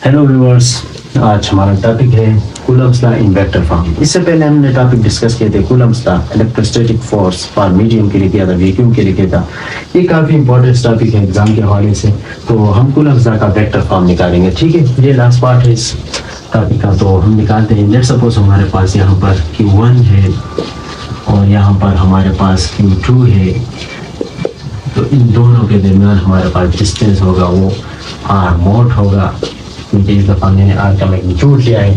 Hello viewers, आज हमारा topic है Coulomb's law in vector form. इससे पहले हमने टॉपिक डिस्कस किए थे Coulomb's law electrostatic force for medium के लिए किया था, वैक्यूम के लिए किया था। ये काफ़ी इंपॉर्टेंट टॉपिक है एग्जाम के हवाले से। तो हम कूलम्स लॉ का वेक्टर फॉर्म निकालेंगे, ठीक है। ये लास्ट पार्ट है इस टॉपिक का, तो हम निकालते हैं। लेट्स सपोज हमारे पास यहाँ पर Q1 है और यहाँ पर हमारे पास Q2 है। तो इन दोनों के दरमियान हमारे पास डिस्टेंस होगा वो R मोड होगा, क्योंकि इस दफ़ा मैंने R का मैग्नीट्यूड लिया है।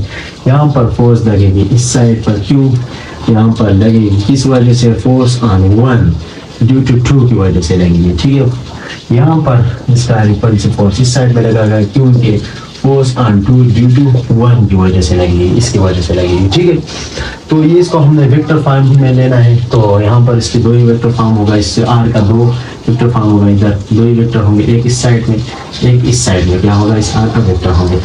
यहाँ पर फोर्स लगेगी इस साइड पर Q, यहाँ पर लगेगी किस वजह से, फोर्स ऑन 1 ड्यू टू 2 की वजह से लगेगी, ठीक है। यहाँ पर इसका रिपल्सिव फोर्स इस साइड में लगेगा क्योंकि फोर्स ऑन 2 ड्यू टू 1 की वजह से लगेगी, इसकी वजह से लगेगी, ठीक है। तो ये इसको हमने वेक्टर फॉर्म में लेना है। तो यहाँ पर इसके दो ही वेक्टर फॉर्म होगा, इससे R का दो वेक्टर फॉर्म होगा, इधर दो ही वेक्टर होंगे, एक इस साइड में एक इस साइड में, क्या होगा, इस R का वेक्टर होंगे।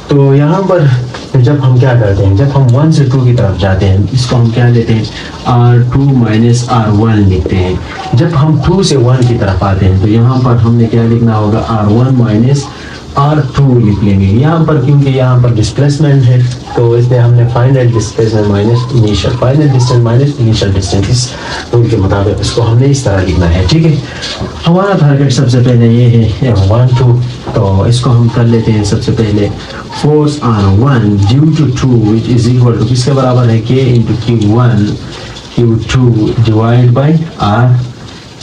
तो यहाँ पर जब हम क्या करते हैं, जब हम 1 से 2 की तरफ जाते हैं, इसको हम क्या लेते हैं, R2 माइनस R1 लिखते हैं। जब हम 2 से 1 की तरफ आते हैं तो यहाँ पर हमने क्या लिखना होगा, R1 माइनस R2 लिख लेंगे यहाँ पर, क्योंकि यहाँ पर डिस्प्लेसमेंट है। तो इसलिए हमने final displacement minus initial, final distance minus initial distance, इस रूल के मुताबिक इसको हमने इस तरह लिखना है, ठीक है। हमारा टारगेट सबसे पहले ये है F1 2, तो इसको हम कर लेते हैं। सबसे पहले force on 1 due to 2 which is equal to किसके बराबर है, K into Q1 Q2 divide by R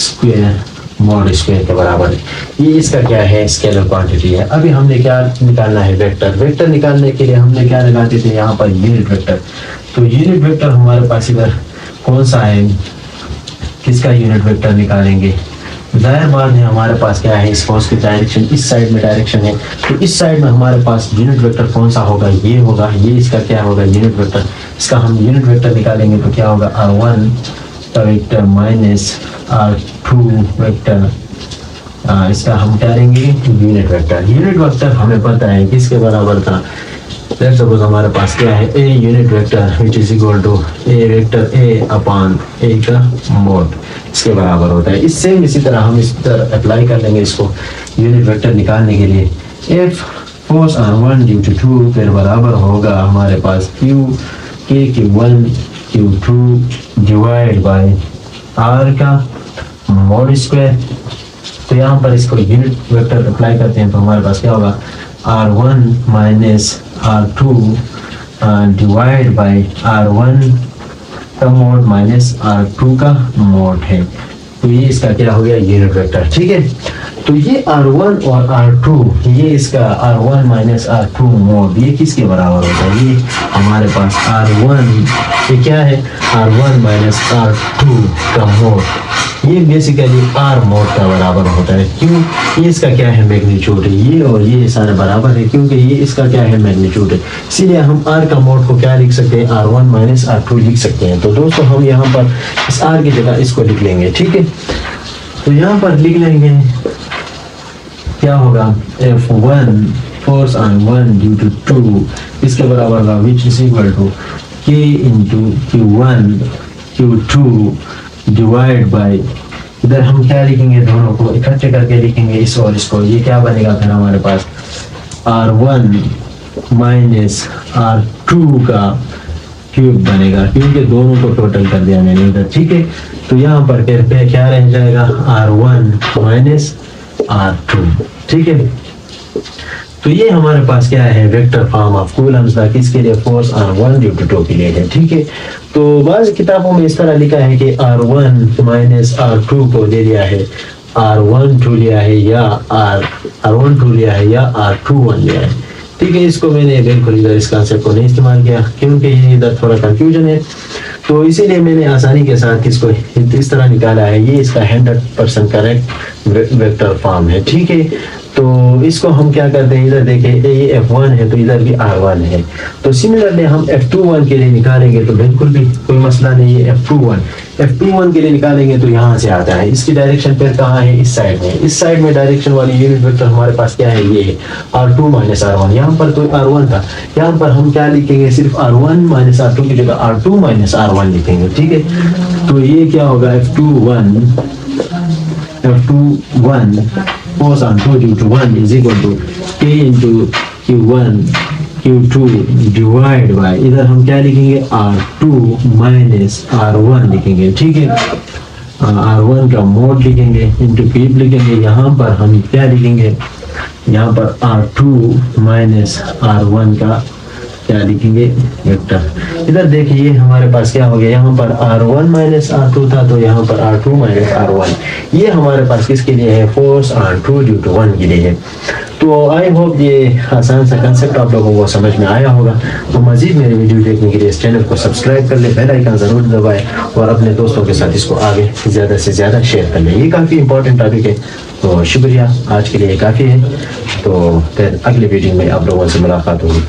square mod square के बराबर है। ये इसका क्या है, स्केलर क्वांटिटी है। अभी हमने क्या निकालना है, वेक्टर। वेक्टर निकालने के लिए हमने क्या लगाते थे यहाँ पर, यूनिट वेक्टर। तो यूनिट वेक्टर हमारे पास इधर कौन सा है, किसका यूनिट वेक्टर निकालेंगे। जाहिर बात है हमारे पास क्या है, इस फोर्स की डायरेक्शन इस साइड में डायरेक्शन है, तो इस साइड में हमारे पास यूनिट वेक्टर कौन सा होगा, ये होगा। ये इसका क्या होगा, यूनिट वेक्टर। इसका हम यूनिट वेक्टर निकालेंगे तो क्या होगा, R1 का वेक्टर माइनस R2 वेक्टर, इसका हम क्या लेंगे, यूनिट वेक्टर। यूनिट वेक्टर हमें पता है किसके बराबर था। लेट्स सपोज हमारे पास क्या है, A unit vector which is equal to A vector A upon A का मोड, इसके बराबर होता है। इससे इसी तरह हम इस तरह अप्लाई कर लेंगे इसको यूनिट वेक्टर निकालने के लिए। F force on 1 due to 2 फिर बराबर होगा हमारे पास K Q1 Q2 divide by R का मोड स्क्वायर। तो यहाँ पर इसको यूनिट वेक्टर अप्लाई करते हैं तो हमारे पास क्या होगा, R1 minus R2 divide by R1 का मोड माइनस R2 का मोड है। तो ये इसका क्या हो गया, यूनिट वेक्टर, ठीक है। तो ये R1 और R2, ये इसका R1 माइनस R2 मोड, ये किसके बराबर होता है, ये हमारे पास R1, ये क्या है, R1 माइनस R2 का मोड, ये बेसिकली R मोड का बराबर होता है। क्यों, ये इसका क्या है, मैग्नीट्यूड है। ये और ये सारे बराबर है क्योंकि ये इसका क्या है, मैग्नीट्यूड है। इसीलिए हम R का मोड को क्या लिख सकते हैं, R1 माइनस R2 लिख सकते हैं। तो दोस्तों हम यहाँ पर इस R की जगह इसको लिख लेंगे, ठीक है। तो यहाँ पर लिख लेंगे क्या होगा, F1 force on 1 due to 2 इसके बराबर होगा which is equal to K into Q1 Q2 divide by, इधर हम क्या लिखेंगे, दोनों को इकट्ठे करके लिखेंगे इस और इसको। ये क्या बनेगा फिर हमारे पास, R1 माइनस R2 का क्यूब बनेगा, क्योंकि दोनों को टोटल कर दिया मैंने इधर, ठीक है। तो यहाँ पर फिर क्या रह जाएगा, R1 माइनस R2, ठीक है। तो ये हमारे पास क्या है, vector form of Coulomb's law, किसके लिए, फोर्स ऑन 1 ड्यू टू 2 के लिए है, ठीक है। तो बाज़ किताबों में इस तरह लिखा है कि R1 माइनस R2 को ले लिया है, R12 लिया है या R12 लिया है या R21 लिया है, ठीक है। इसको मैंने बिल्कुल इधर इस कॉन्सेप्ट को नहीं इस्तेमाल किया क्योंकि ये इधर थोड़ा कंफ्यूजन है, तो इसीलिए मैंने आसानी के साथ इसको इस तरह निकाला है। ये इसका 100% करेक्ट वेक्टर फॉर्म है, ठीक है। तो इसको हम क्या करते हैं, इधर देखें ये F1 है तो इधर भी R1 है। तो सिमिलरली हम F21 के लिए निकालेंगे तो बिल्कुल भी कोई मसला नहीं है। F21 के लिए निकालेंगे तो यहाँ से आता है, इसकी डायरेक्शन फिर कहाँ है, इस साइड में। इस साइड में डायरेक्शन वाली यूनिट वेक्टर हमारे पास क्या है, ये है R2 माइनस R1। यहाँ पर तो R1 था, यहाँ पर हम क्या लिखेंगे, सिर्फ R1 माइनस R2 की जगह R2 माइनस R1 लिखेंगे, ठीक है। तो ये क्या होगा, F21 cos on 2 due to 1 is equal to K into Q1 Q2 divide by, इधर हम क्या लिखेंगे R2 माइनस R1 लिखेंगे, ठीक है। R1 का मोड लिखेंगे इंटू क्यूब लिखेंगे। यहाँ पर हम क्या लिखेंगे, यहाँ पर R2 माइनस R1 का क्या लिखेंगे वेक्टर। इधर देखिए हमारे पास क्या हो गया, यहाँ पर R1 माइनस R2 था, तो यहाँ पर R2 माइनस R1, ये हमारे पास किसके लिए है, फोर्स R2 ड्यू टू 1 के लिए है। तो आई होप ये आसान सा कंसेप्ट आप लोगों को समझ में आया होगा। तो मजीद मेरे वीडियो देखने के लिए इस चैनल को सब्सक्राइब कर ले, बेल आइकन ज़रूर दबाएं और अपने दोस्तों के साथ इसको आगे ज़्यादा से ज़्यादा शेयर कर लें। ये काफ़ी इंपॉर्टेंट टॉपिक है। तो शुक्रिया, आज के लिए काफ़ी है। तो फिर अगले वीडियो में आप लोगों से मुलाकात होगी।